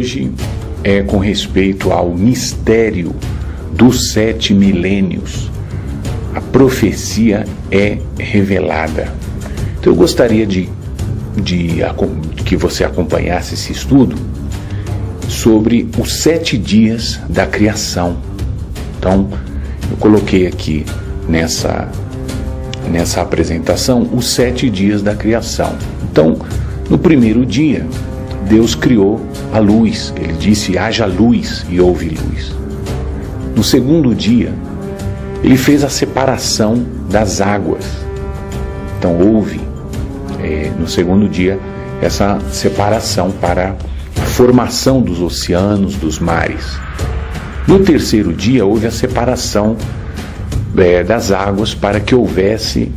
hoje é com respeito ao mistério dos 7 milênios. A profecia é revelada. Então eu gostaria de que você acompanhasse esse estudo sobre os 7 dias da criação. Então, eu coloquei aqui nessa apresentação os 7 dias da criação. Então, no primeiro dia, Deus criou a luz. Ele disse: haja luz, e houve luz. No segundo dia, Ele fez a separação das águas. Então, houve, no segundo dia, essa separação para a formação dos oceanos, dos mares. No terceiro dia, houve a separação das águas para que houvesse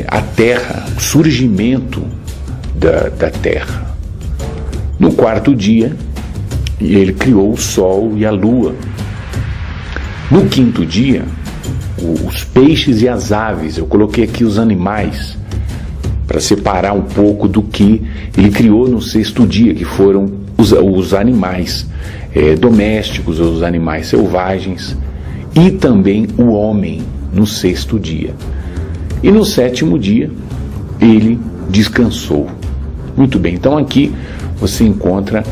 a terra, o surgimento da terra. No quarto dia, Ele criou o sol e a lua. No quinto dia, os peixes e as aves. Eu coloquei aqui os animais para separar um pouco do que Ele criou no sexto dia, que foram os animais domésticos, os animais selvagens, e também o homem no sexto dia. E no sétimo dia, Ele descansou. Muito bem, então aqui você encontra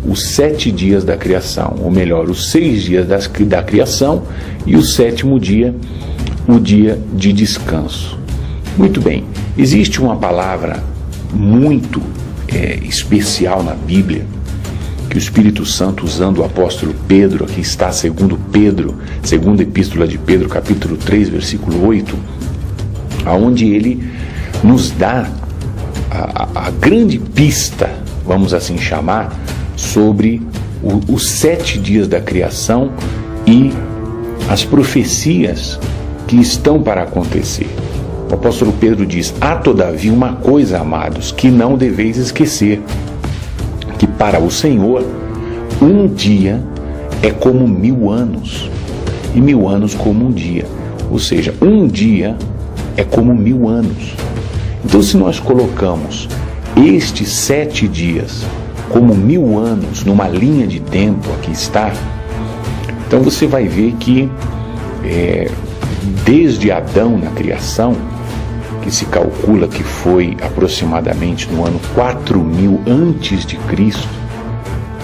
os 7 dias da criação, ou melhor, os 6 dias da criação e o sétimo dia, o dia de descanso. Muito bem, existe uma palavra muito especial na Bíblia, que o Espírito Santo, usando o apóstolo Pedro, aqui está segundo Pedro, segunda epístola de Pedro, capítulo 3, versículo 8, aonde ele nos dá a grande pista, vamos assim chamar, sobre os 7 dias da criação e as profecias que estão para acontecer. O apóstolo Pedro diz: há todavia uma coisa, amados, que não deveis esquecer, que para o Senhor um dia é como 1000 anos, e 1000 anos como um dia. Ou seja, um dia é como 1000 anos. Então, se nós colocamos estes 7 dias como 1000 anos numa linha de tempo, aqui está, então você vai ver que desde Adão na criação, que se calcula que foi aproximadamente no ano 4000 antes de Cristo,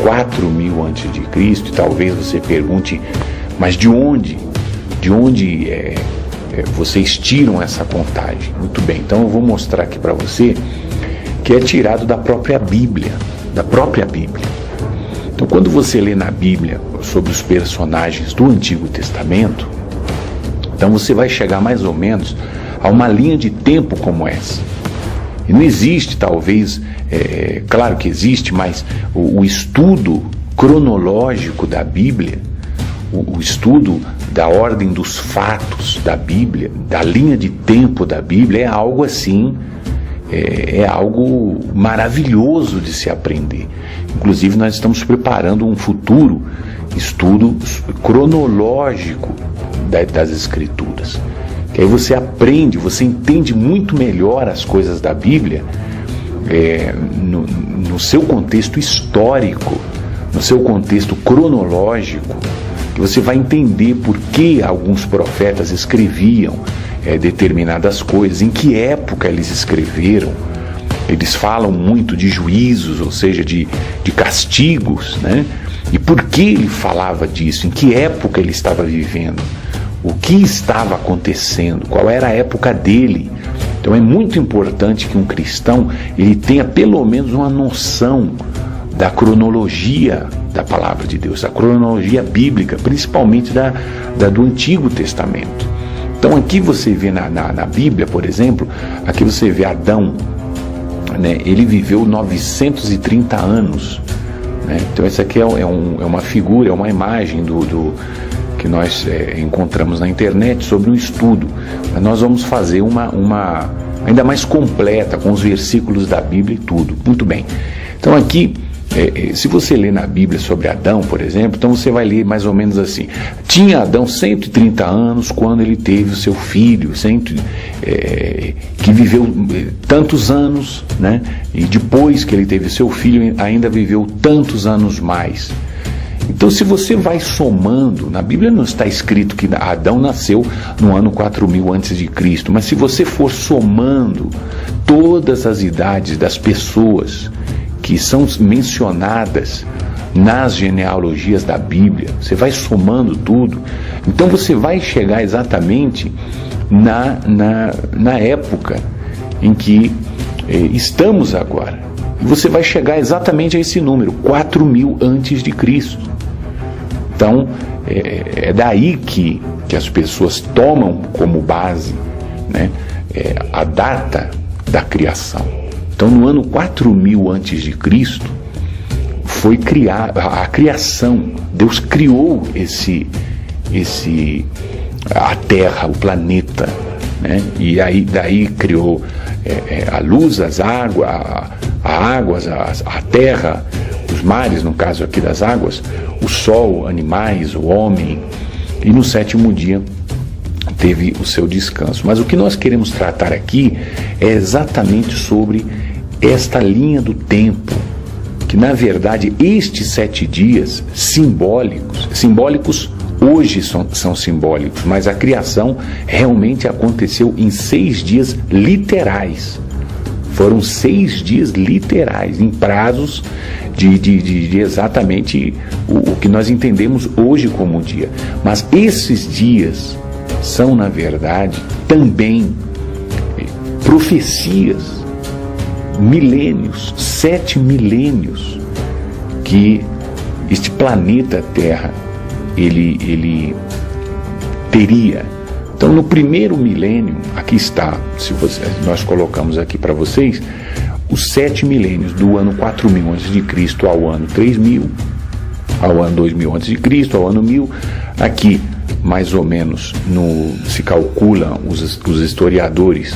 4000 antes de Cristo, e talvez você pergunte: mas de onde vocês tiram essa contagem? Muito bem, então eu vou mostrar aqui para você que é tirado da própria Bíblia, Então, quando você lê na Bíblia sobre os personagens do Antigo Testamento, então você vai chegar mais ou menos a uma linha de tempo como essa. E não existe, talvez, claro que existe, mas o estudo cronológico da Bíblia, o estudo da ordem dos fatos da Bíblia, da linha de tempo da Bíblia, é algo assim, é algo maravilhoso de se aprender. Inclusive, nós estamos preparando um futuro estudo cronológico das Escrituras. Que aí você aprende, você entende muito melhor as coisas da Bíblia no seu contexto histórico, no seu contexto cronológico, que você vai entender por que alguns profetas escreviam determinadas coisas, em que época eles escreveram. Eles falam muito de juízos, ou seja, de castigos, né? E por que ele falava disso? Em que época ele estava vivendo? O que estava acontecendo? Qual era a época dele? Então é muito importante que um cristão ele tenha pelo menos uma noção da cronologia da palavra de Deus, da cronologia bíblica, principalmente do Antigo Testamento. Então aqui você vê na Bíblia, por exemplo, aqui você vê Adão, né? Ele viveu 930 anos. Né? Então essa aqui é uma figura, é uma imagem que nós encontramos na internet sobre um estudo. Mas nós vamos fazer uma ainda mais completa, com os versículos da Bíblia e tudo. Muito bem. Então aqui Se você ler na Bíblia sobre Adão, por exemplo, então você vai ler mais ou menos assim: tinha Adão 130 anos quando ele teve o seu filho, que viveu tantos anos, né? E depois que ele teve o seu filho, ainda viveu tantos anos mais. Então, se você vai somando, na Bíblia não está escrito que Adão nasceu no ano 4000 a.C., mas se você for somando todas as idades das pessoas que são mencionadas nas genealogias da Bíblia, você vai somando tudo, então você vai chegar exatamente na época em que estamos agora. E você vai chegar exatamente a esse número, 4000 antes de Cristo. Então, é daí que as pessoas tomam como base, né, a data da criação. Então, no ano 4000 antes de Cristo, foi criada a criação. Deus criou a Terra, o planeta, né? E aí daí criou a luz, as águas, a terra, os mares, no caso aqui das águas, o sol, animais, o homem, e no sétimo dia teve o seu descanso. Mas o que nós queremos tratar aqui é exatamente sobre esta linha do tempo, que na verdade estes 7 dias simbólicos hoje são simbólicos, mas a criação realmente aconteceu em 6 dias literais. Foram 6 dias literais, em prazos de exatamente o que nós entendemos hoje como dia. Mas esses dias são, na verdade, também profecias, milênios, 7 milênios, que este planeta Terra ele teria. Então, no primeiro milênio, aqui está, nós colocamos aqui para vocês os 7 milênios, do ano 4000 a.C. ao ano 3000, ao ano 2000 a.C., ao ano 1000. Aqui, mais ou menos, se calculam os historiadores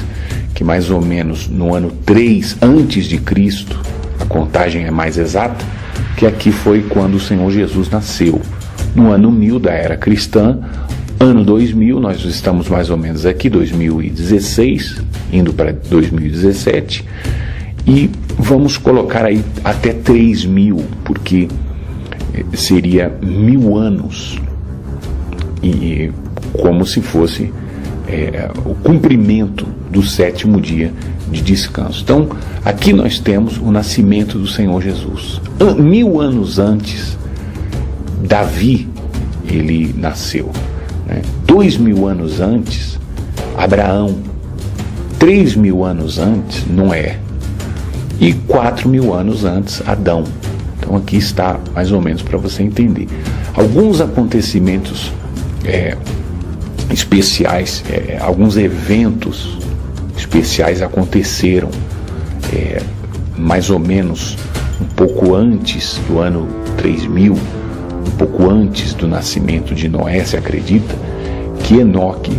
que mais ou menos no ano 3 antes de Cristo, a contagem é mais exata, que aqui foi quando o Senhor Jesus nasceu. No ano 1000 da era cristã, ano 2000, nós estamos mais ou menos aqui, 2016, indo para 2017, e vamos colocar aí até 3000, porque seria 1000 anos, e como se fosse o cumprimento do 7º dia de descanso. Então, aqui nós temos o nascimento do Senhor Jesus. 1000 anos antes, Davi, ele nasceu, né? 2000 anos antes, Abraão. 3000 anos antes, Noé. E 4000 anos antes, Adão. Então aqui está mais ou menos para você entender. Alguns acontecimentos especiais, alguns eventos especiais aconteceram mais ou menos um pouco antes do ano 3000, um pouco antes do nascimento de Noé. Se acredita que Enoque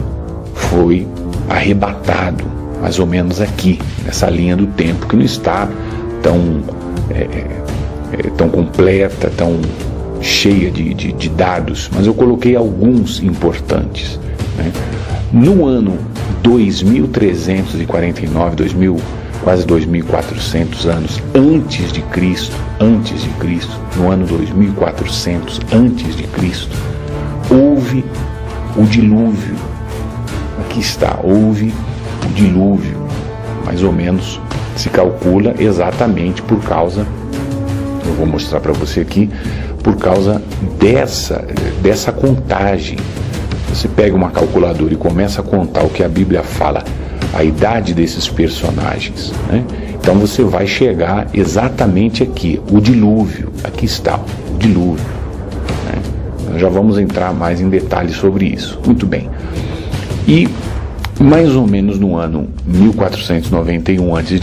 foi arrebatado, mais ou menos aqui, nessa linha do tempo, que não está tão completa, tão cheia de dados, mas eu coloquei alguns importantes, né? No ano 2349, quase 2400 anos antes de Cristo, no ano 2400 antes de Cristo, houve o dilúvio. Aqui está, houve o dilúvio, mais ou menos se calcula exatamente por causa, eu vou mostrar para você aqui, por causa dessa contagem. Você pega uma calculadora e começa a contar o que a Bíblia fala, a idade desses personagens, né? Então você vai chegar exatamente aqui, o dilúvio. Aqui está, o dilúvio, né? Nós já vamos entrar mais em detalhes sobre isso. Muito bem. E mais ou menos no ano 1491 a.C.,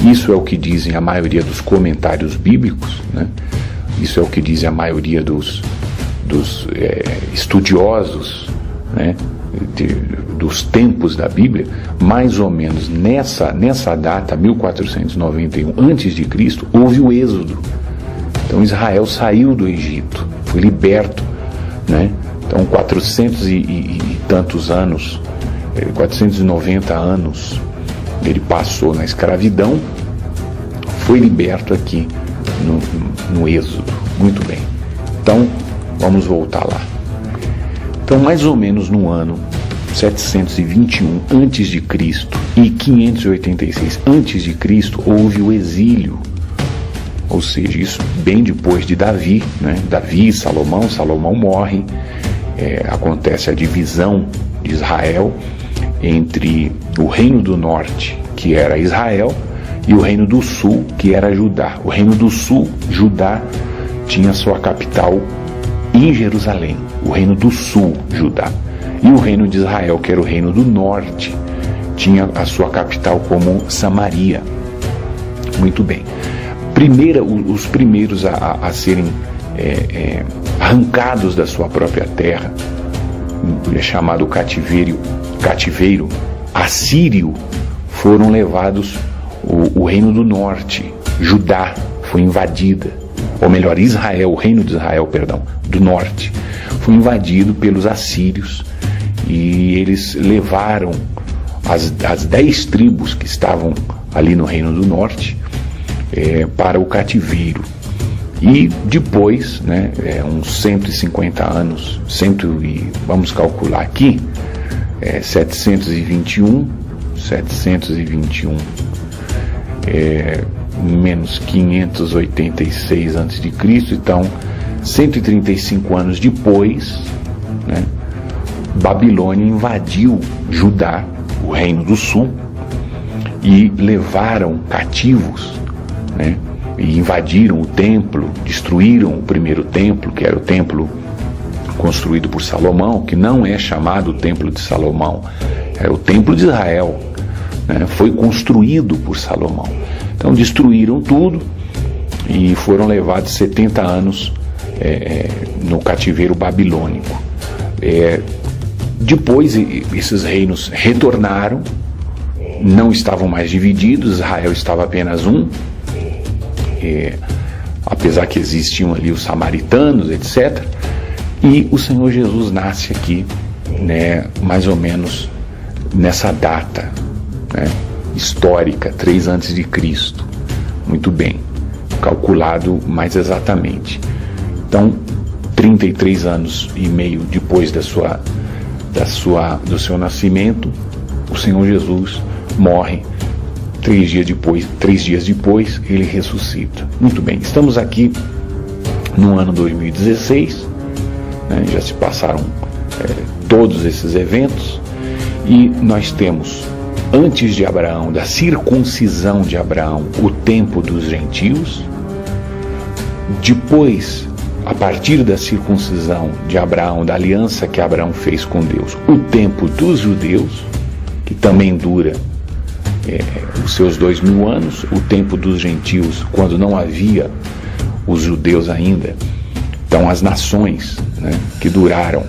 isso é o que dizem a maioria dos comentários bíblicos, né? Isso é o que dizem a maioria dos estudiosos, né, dos tempos da Bíblia, mais ou menos nessa data, 1491 a.C., houve o êxodo. Então Israel saiu do Egito, foi liberto, né? Então 400 e tantos anos, 490 anos, ele passou na escravidão, foi liberto aqui no êxodo. Muito bem. Então, vamos voltar lá. Então, mais ou menos no ano 721 a.C. e 586 a.C., houve o exílio. Ou seja, isso bem depois de Davi, né? Davi e Salomão morre, acontece a divisão de Israel entre o reino do norte, que era Israel, e o reino do sul, que era Judá. O reino do sul, Judá, tinha sua capital em Jerusalém. O reino do sul, Judá. E o reino de Israel, que era o reino do norte, tinha a sua capital como Samaria. Muito bem. Os primeiros a serem arrancados da sua própria terra, chamado cativeiro assírio, foram levados. O reino do norte, Judá, foi invadida, ou melhor, Israel, o reino de Israel, do norte, foi invadido pelos assírios, e eles levaram as 10 tribos que estavam ali no reino do norte para o cativeiro. E depois, né, uns 150 anos, vamos calcular aqui, 721 menos 586 a.C., então 135 anos depois, né, Babilônia invadiu Judá, o reino do sul, e levaram cativos, né, e invadiram o templo, destruíram o primeiro templo, que era o templo construído por Salomão, que não é chamado o Templo de Salomão, era o Templo de Israel, né, foi construído por Salomão. Então destruíram tudo e foram levados 70 anos no cativeiro babilônico. Depois esses reinos retornaram, não estavam mais divididos, Israel estava apenas um, apesar que existiam ali os samaritanos, etc. E o Senhor Jesus nasce aqui, né, mais ou menos nessa data, né, histórica, 3 a.C. Muito bem, calculado mais exatamente. Então, 33 anos e meio depois do seu nascimento, o Senhor Jesus morre. 3 dias depois, ele ressuscita. Muito bem, estamos aqui no ano 2016, né, já se passaram todos esses eventos, e nós temos, antes de Abraão, da circuncisão de Abraão, o tempo dos gentios. Depois, a partir da circuncisão de Abraão, da aliança que Abraão fez com Deus, o tempo dos judeus, que também dura os seus 2000 anos, o tempo dos gentios, quando não havia os judeus ainda. Então, as nações, né, que duraram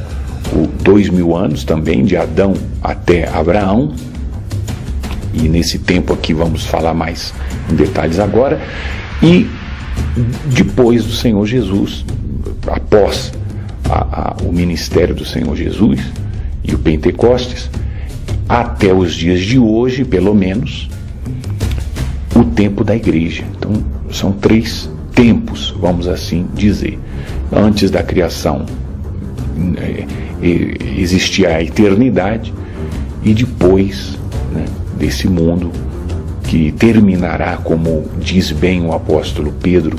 2000 anos também, de Adão até Abraão. E nesse tempo aqui vamos falar mais em detalhes agora. E depois do Senhor Jesus, após o ministério do Senhor Jesus e o Pentecostes, até os dias de hoje, pelo menos, o tempo da igreja. Então, são 3 tempos, vamos assim dizer. Antes da criação existia a eternidade, e depois, né, desse mundo que terminará, como diz bem o apóstolo Pedro,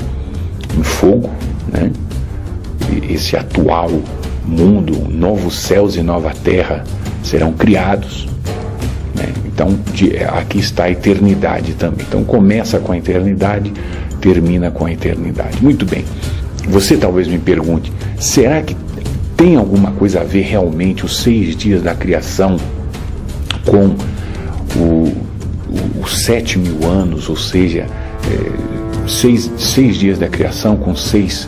em fogo, né? Esse atual mundo, novos céus e nova terra serão criados, né? Então aqui está a eternidade também. Então começa com a eternidade, termina com a eternidade. Muito bem, você talvez me pergunte, será que tem alguma coisa a ver realmente os 6 dias da criação com os 7.000 anos, ou seja, 6 dias da criação com 6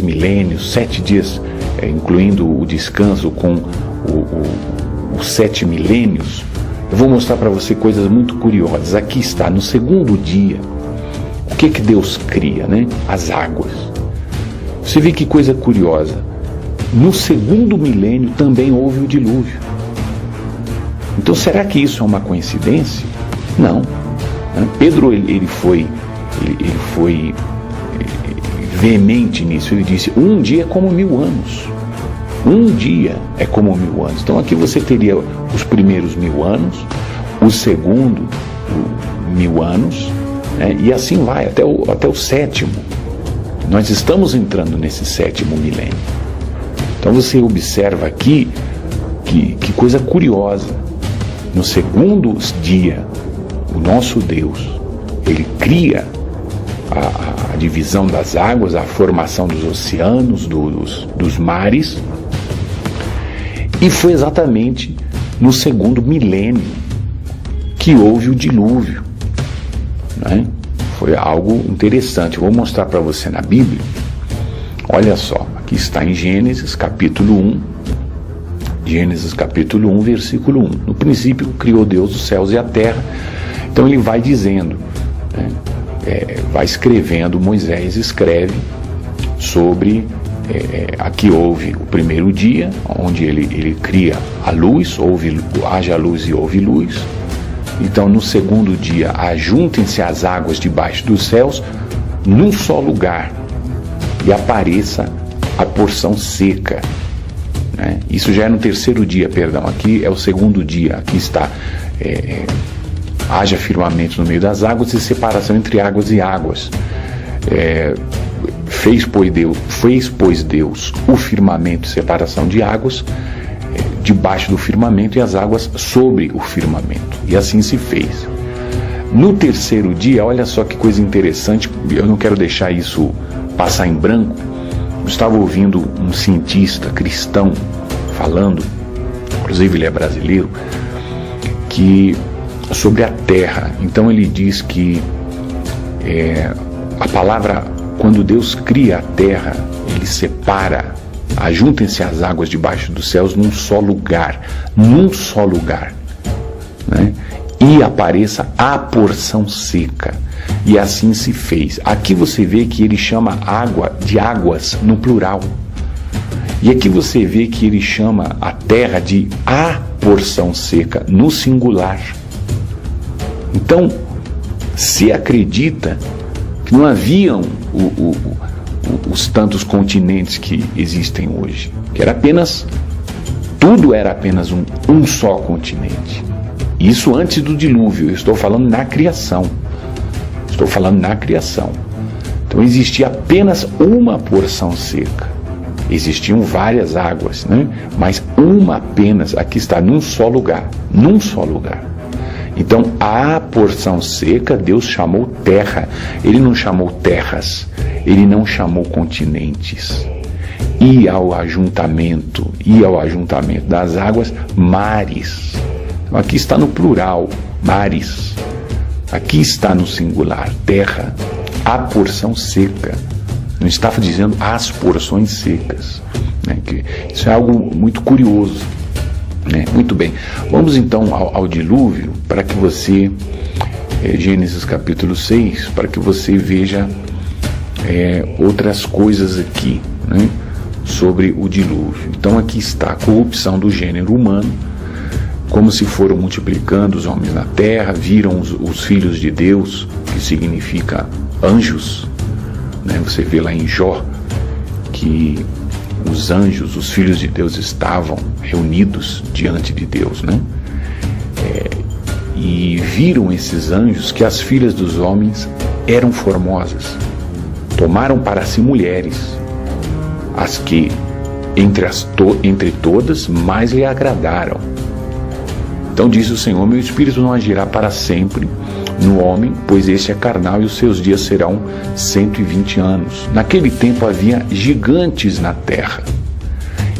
milênios, 7 dias, incluindo o descanso, com o os 7 milênios, eu vou mostrar para você coisas muito curiosas. Aqui está, no segundo dia, o que Deus cria, né? As águas. Você vê que coisa curiosa. No segundo milênio também houve o dilúvio. Então será que isso é uma coincidência? Não. Pedro ele foi veemente nisso. Ele disse: um dia é como 1000 anos. Um dia é como 1000 anos. Então aqui você teria os primeiros 1000 anos, o segundo 1000 anos, né? E assim vai até o sétimo. Nós estamos entrando nesse 7º milênio. Então você observa aqui que coisa curiosa. No segundo dia, o nosso Deus, ele cria a divisão das águas, a formação dos oceanos, dos mares. E foi exatamente no segundo milênio que houve o dilúvio, né? Foi algo interessante. Eu vou mostrar para você na Bíblia. Olha só, aqui está em Gênesis capítulo 1. Gênesis capítulo 1, versículo 1. No princípio criou Deus os céus e a terra. Então ele vai dizendo, né? Vai escrevendo, Moisés escreve sobre... aqui houve o primeiro dia, onde ele cria a luz, haja luz e houve luz. Então no segundo dia, ajuntem-se as águas debaixo dos céus num só lugar e apareça a porção seca, né? Isso já é no terceiro dia, perdão, aqui é o segundo dia. Aqui está, haja firmamento no meio das águas e separação entre águas e águas. Fez, pois, Deus o firmamento e separação de águas debaixo do firmamento e as águas sobre o firmamento. E assim se fez. No terceiro dia, olha só que coisa interessante, eu não quero deixar isso passar em branco. Eu estava ouvindo um cientista cristão falando, inclusive ele é brasileiro, que sobre a terra. Então ele diz que a palavra... Quando Deus cria a terra, ele separa, ajuntem-se as águas debaixo dos céus num só lugar, né? E apareça a porção seca. E assim se fez. Aqui você vê que ele chama água de águas no plural. E aqui você vê que ele chama a terra de a porção seca no singular. Então, se acredita que não haviam os tantos continentes que existem hoje, que tudo era apenas um só continente. Isso antes do dilúvio. Eu estou falando na criação. Então existia apenas uma porção seca. Existiam várias águas, né? Mas uma apenas. Aqui está, num só lugar. Então, a porção seca, Deus chamou terra. Ele não chamou terras, ele não chamou continentes. E ao ajuntamento das águas, mares. Então, aqui está no plural, mares. Aqui está no singular, terra. A porção seca. Não estava dizendo as porções secas, né? Isso é algo muito curioso. Muito bem, vamos então ao dilúvio, para que você, Gênesis capítulo 6, para que você veja outras coisas aqui, né, sobre o dilúvio. Então aqui está a corrupção do gênero humano, como se foram multiplicando os homens na terra, viram os filhos de Deus, que significa anjos, né? Você vê lá em Jó que os anjos, os filhos de Deus, estavam reunidos diante de Deus, né? E viram esses anjos que as filhas dos homens eram formosas. Tomaram para si mulheres, as que entre todas mais lhe agradaram. Então diz o Senhor: meu espírito não agirá para sempre no homem, pois este é carnal e os seus dias serão 120 anos. Naquele tempo havia gigantes na terra.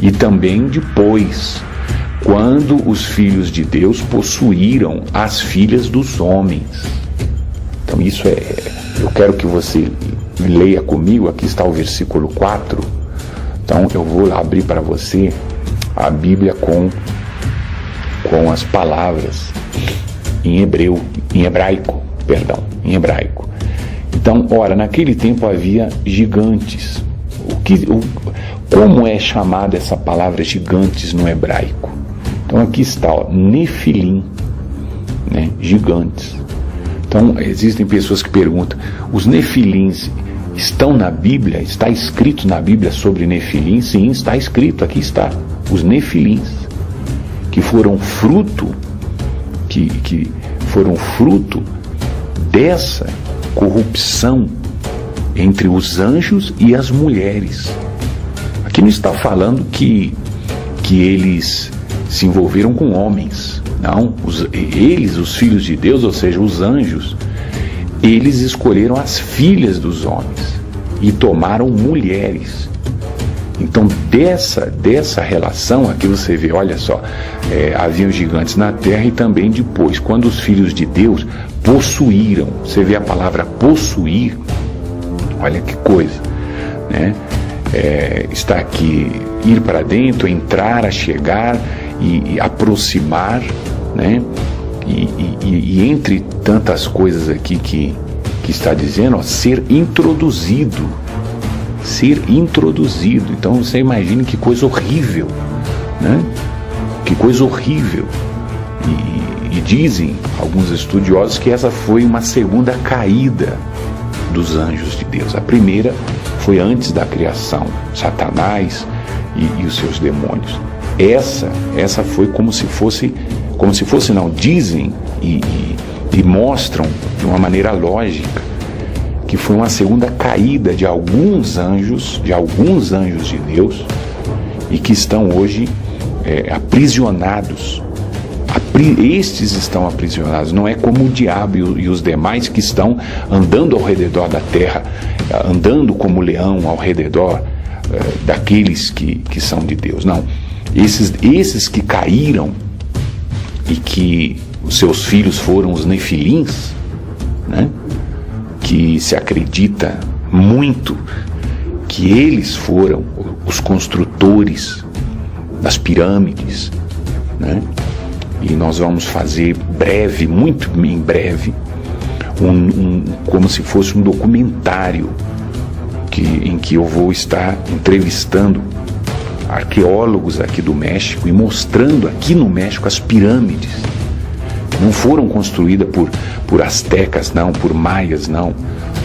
E também depois, quando os filhos de Deus possuíram as filhas dos homens. Então isso eu quero que você leia comigo. Aqui está o versículo 4. Então eu vou lá abrir para você a Bíblia com com as palavras em hebraico. Então, ora, naquele tempo havia gigantes. Como é chamada essa palavra gigantes no hebraico? Então aqui está, Nefilim, né? Gigantes. Então existem pessoas que perguntam, os Nefilins estão na Bíblia? Está escrito na Bíblia sobre Nefilim? Sim, está escrito, aqui está. Os Nefilins, que foram fruto, que foram fruto dessa corrupção entre os anjos e as mulheres. Aqui não está falando que eles se envolveram com homens. Não, eles, os filhos de Deus, ou seja, os anjos, eles escolheram as filhas dos homens e tomaram mulheres. Então, dessa relação, aqui você vê, olha só, haviam gigantes na terra e também depois, quando os filhos de Deus possuíram, você vê a palavra possuir, olha que coisa, né? Está aqui, ir para dentro, entrar, chegar e aproximar, né? E entre tantas coisas aqui que está dizendo, ó, ser introduzido. Então você imagina que coisa horrível, né? Que coisa horrível. E dizem alguns estudiosos que essa foi uma segunda caída dos anjos de Deus. A primeira foi antes da criação, Satanás e os seus demônios. Essa foi como se fosse não, dizem e mostram de uma maneira lógica que foi uma segunda caída de alguns anjos de Deus e que estão hoje aprisionados. Estes estão aprisionados, não é como o diabo e os demais que estão andando ao redor da terra, andando como leão ao redor daqueles que são de Deus. Não, esses que caíram e que os seus filhos foram os nefilins, né? Que se acredita muito que eles foram os construtores das pirâmides, né? E nós vamos fazer muito em breve, como se fosse um documentário em que eu vou estar entrevistando arqueólogos aqui do México e mostrando aqui no México as pirâmides. Não foram construídas por astecas, não, por maias, não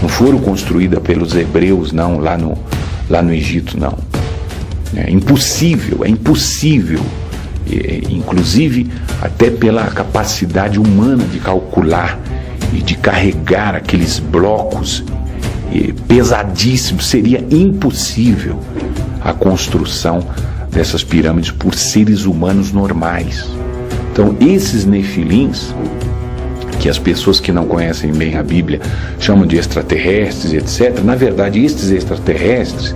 foram construídas pelos hebreus, não, lá no Egito, não. É impossível, inclusive até pela capacidade humana de calcular e de carregar aqueles blocos pesadíssimos. Seria impossível a construção dessas pirâmides por seres humanos normais. Então, esses nefilins, que as pessoas que não conhecem bem a Bíblia chamam de extraterrestres, etc., na verdade, estes extraterrestres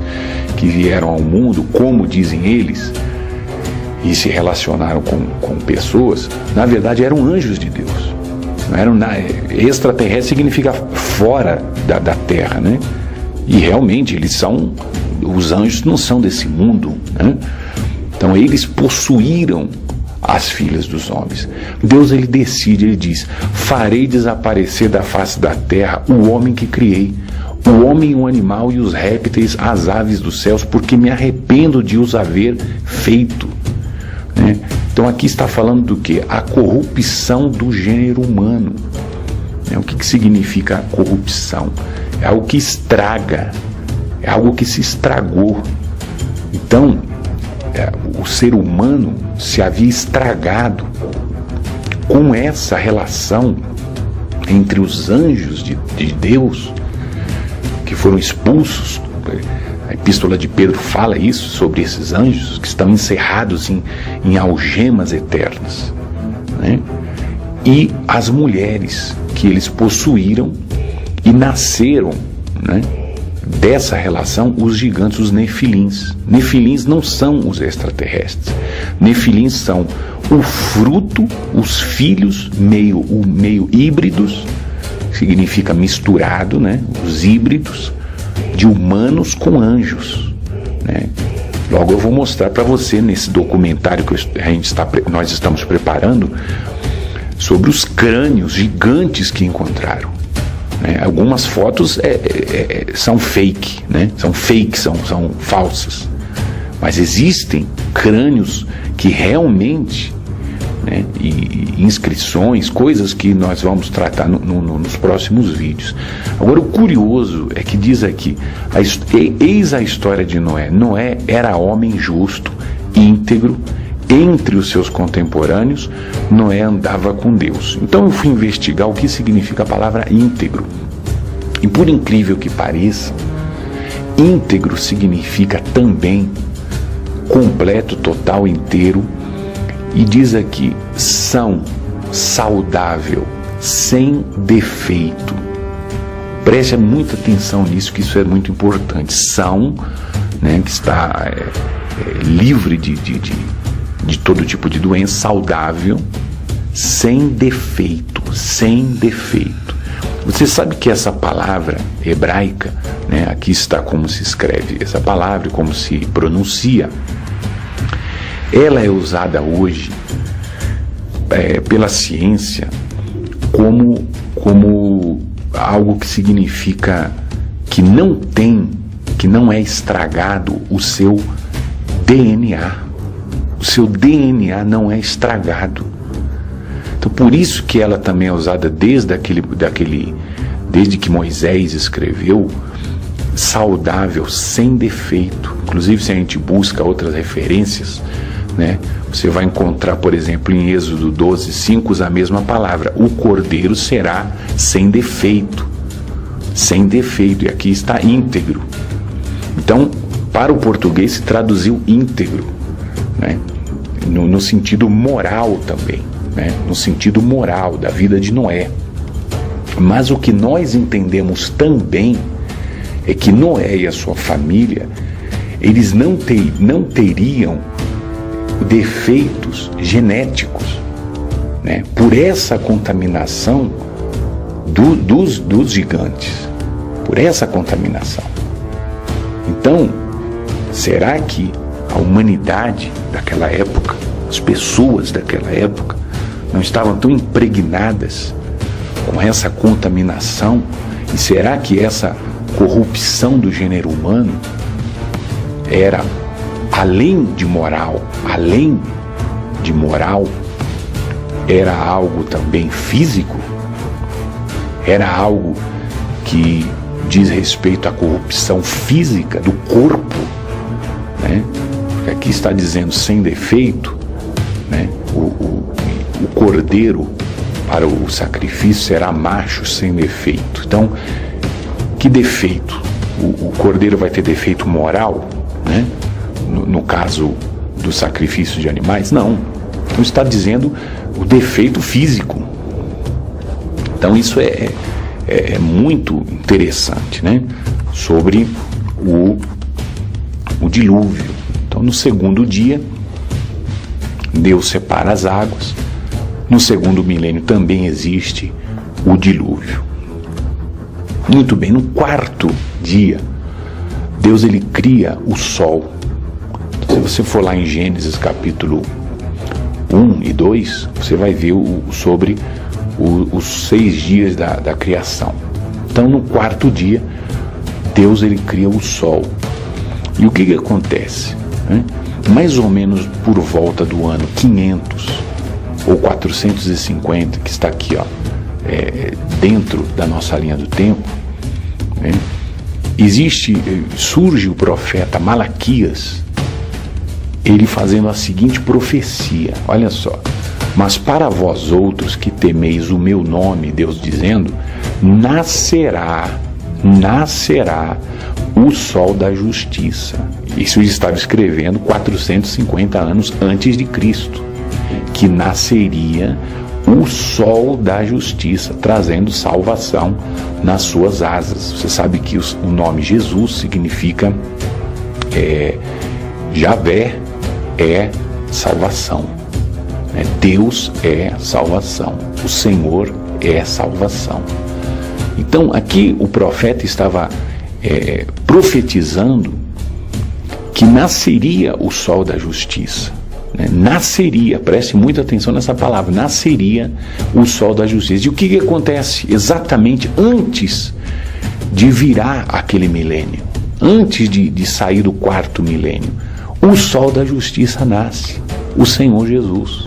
que vieram ao mundo, como dizem eles, e se relacionaram com pessoas, na verdade eram anjos de Deus. Não eram extraterrestre significa fora da Terra, né? E realmente os anjos não são desse mundo, né? Então eles possuíram as filhas dos homens. Deus, ele decide, ele diz: farei desaparecer da face da terra o homem que criei, o homem, o animal e os répteis, as aves dos céus, porque me arrependo de os haver feito. Né? Então aqui está falando do que? A corrupção do gênero humano. Né? O que significa a corrupção? É algo que estraga, é algo que se estragou. Então, o ser humano se havia estragado com essa relação entre os anjos de Deus, que foram expulsos. A epístola de Pedro fala isso, sobre esses anjos que estão encerrados em algemas eternas, né? E as mulheres que eles possuíram e nasceram, né, dessa relação, os gigantes, os nefilins. Nefilins não são os extraterrestres. Nefilins são o fruto, os filhos meio híbridos, significa misturado, né? Os híbridos de humanos com anjos, né? Logo eu vou mostrar para você nesse documentário que nós estamos preparando sobre os crânios gigantes que encontraram. Né? Algumas fotos são fake, né? São falsas. Mas existem crânios que realmente, né, e inscrições, coisas que nós vamos tratar nos próximos vídeos. Agora, o curioso é que diz aqui, eis a história de Noé. Noé era homem justo, íntegro, entre os seus contemporâneos, Noé andava com Deus. Então eu fui investigar o que significa a palavra íntegro. E por incrível que pareça, íntegro significa também completo, total, inteiro. E diz aqui, são, saudável, sem defeito. Preste muita atenção nisso, que isso é muito importante. São, né, que está livre de todo tipo de doença, saudável, sem defeito, sem defeito. Você sabe que essa palavra hebraica, né, aqui está como se escreve essa palavra, como se pronuncia. Ela é usada hoje pela ciência como algo que significa que não é estragado o seu DNA. O seu DNA não é estragado. Então, por isso que ela também é usada desde que Moisés escreveu, saudável, sem defeito. Inclusive, se a gente busca outras referências, né, você vai encontrar, por exemplo, em Êxodo 12:5, usa a mesma palavra. O cordeiro será sem defeito. Sem defeito. E aqui está íntegro. Então, para o português se traduziu íntegro, né, no sentido moral também, né, no sentido moral da vida de Noé. Mas o que nós entendemos também é que Noé e a sua família, eles não teriam defeitos genéticos, né, por essa contaminação dos gigantes, por essa contaminação. Então, será que a humanidade daquela época, as pessoas daquela época, não estavam tão impregnadas com essa contaminação? E será que essa corrupção do gênero humano era além de moral, era algo também físico? Era algo que diz respeito à corrupção física do corpo, né? Aqui está dizendo sem defeito, né? O cordeiro para o sacrifício será macho sem defeito. Então, que defeito? O cordeiro vai ter defeito moral, né? No caso do sacrifício de animais? Não. Então está dizendo o defeito físico. Então isso é muito interessante, né? Sobre o dilúvio. Então, no segundo dia, Deus separa as águas. No segundo milênio também existe o dilúvio. Muito bem, no quarto dia, Deus ele cria o sol. Se você for lá em Gênesis capítulo 1 e 2, você vai ver sobre os 6 dias da criação. Então, no quarto dia, Deus ele cria o sol. E o que acontece? Né? Mais ou menos por volta do ano 500 ou 450, que está aqui, ó, dentro da nossa linha do tempo, né? Surge o profeta Malaquias, ele fazendo a seguinte profecia, olha só: mas para vós outros que temeis o meu nome, Deus dizendo, nascerá o sol da justiça. Isso ele estava escrevendo 450 anos antes de Cristo, que nasceria o sol da justiça, trazendo salvação nas suas asas. Você sabe que o nome Jesus significa Javé é salvação, né? Deus é salvação, o Senhor é salvação. Então aqui o profeta estava profetizando que nasceria o sol da justiça. Nasceria, preste muita atenção nessa palavra, nasceria o sol da justiça. E o que acontece exatamente antes de virar aquele milênio, antes de sair do quarto milênio? O sol da justiça nasce, o Senhor Jesus.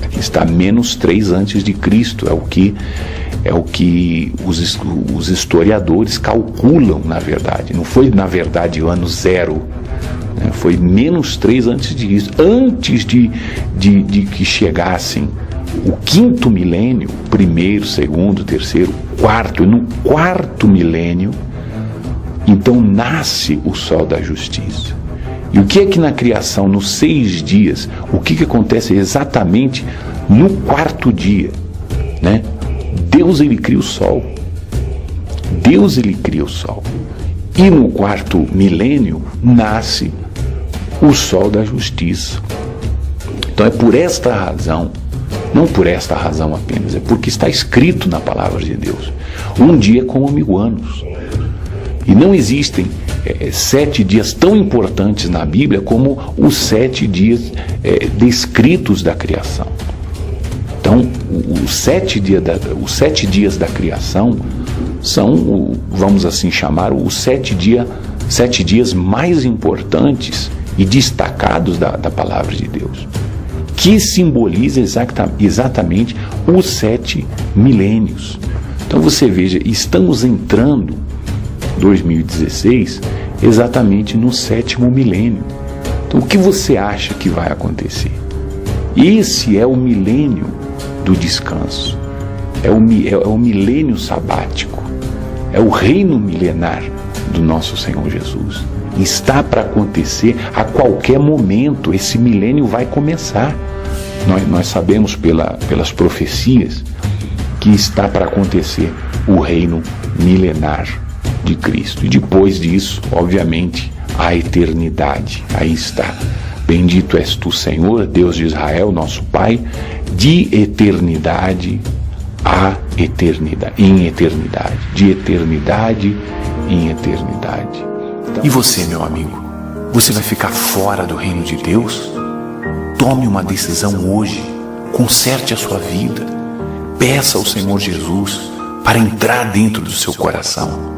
Aqui está menos 3 antes de Cristo, é o que os historiadores calculam, na verdade. Não foi, na verdade, o ano 0, foi menos 3 antes de Cristo. Antes de que chegassem o quinto milênio, primeiro, segundo, terceiro, quarto, e no quarto milênio, então nasce o sol da justiça. E o que é que na criação, nos 6 dias, o que acontece exatamente no quarto dia? Deus, ele cria o sol. Deus, ele cria o sol. E no quarto milênio nasce o sol da justiça. Então é por esta razão, não por esta razão apenas, é porque está escrito na palavra de Deus: um dia como 1000 anos. E não existem 7 dias tão importantes na Bíblia como os 7 dias descritos da criação. Então, os 7 dias da criação são, vamos assim chamar, os 7 dias mais importantes e destacados da palavra de Deus, que simboliza exatamente os 7 milênios. Então você veja, estamos entrando 2016 exatamente no 7º milênio. Então o que você acha que vai acontecer? Esse é o milênio do descanso, é o milênio sabático, é o reino milenar do nosso Senhor Jesus. Está para acontecer a qualquer momento. Esse milênio vai começar. Nós sabemos pelas profecias que está para acontecer o reino milenar de Cristo. E depois disso, obviamente, a eternidade. Aí está. Bendito és tu, Senhor, Deus de Israel, nosso Pai, de eternidade a eternidade, em eternidade, de eternidade em eternidade. E você, meu amigo, você vai ficar fora do reino de Deus? Tome uma decisão hoje, conserte a sua vida, peça ao Senhor Jesus para entrar dentro do seu coração.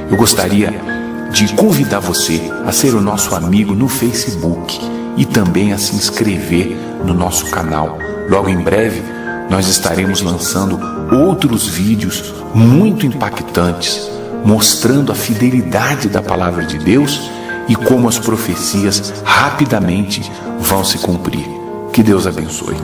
Eu gostaria de convidar você a ser o nosso amigo no Facebook e também a se inscrever no nosso canal. Logo em breve, nós estaremos lançando outros vídeos muito impactantes, mostrando a fidelidade da palavra de Deus e como as profecias rapidamente vão se cumprir. Que Deus abençoe.